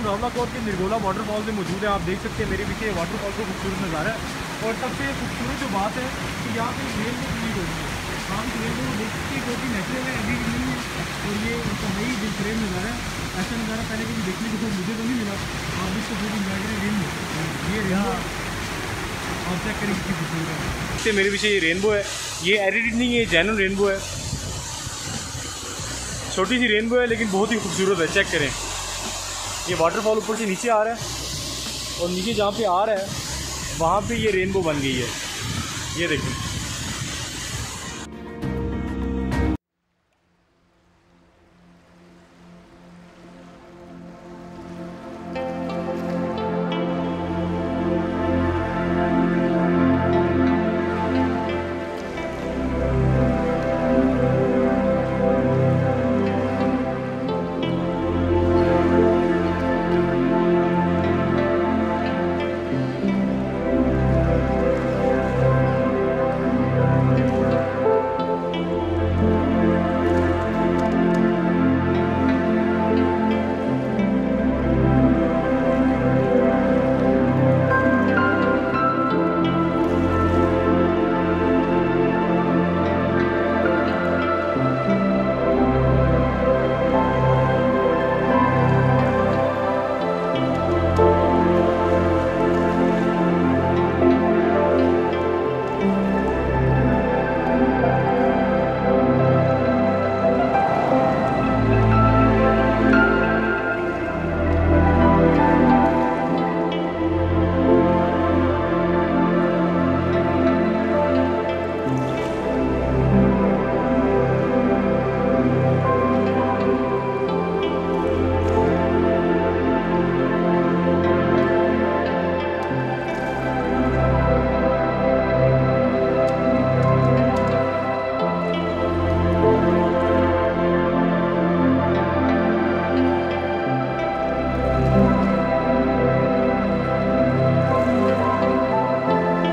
रावलाकोट के निर्गोला वाटरफॉल में मौजूद है। आप देख सकते हैं मेरे पीछे वाटरफॉल का खूबसूरत नज़ारा है। और सबसे खूबसूरत जो बात है कि यहाँ पे रेल में क्लीन हो रही है। आप इस रेल को देख सकते हैं, जो कि नेचुरल है, अभी नहीं है, और ये उसका नई दिलफरेब नज़ारा है। ऐसा नज़ारा पहले कभी देखने को मुझे तो नहीं मिला। आप इसको पूरी इंजॉय करें। रेन ये यहाँ आप चेक करें कितनी खूबसूरत है। मेरे पीछे ये रेनबो है, ये एडिटेड नहीं है, जेन्युइन रेनबो है। छोटी सी रेनबो है लेकिन बहुत ही खूबसूरत है। चेक करें, ये वाटरफॉल ऊपर से नीचे आ रहा है और नीचे जहाँ पे आ रहा है वहाँ पे ये रेनबो बन गई है। ये देखें।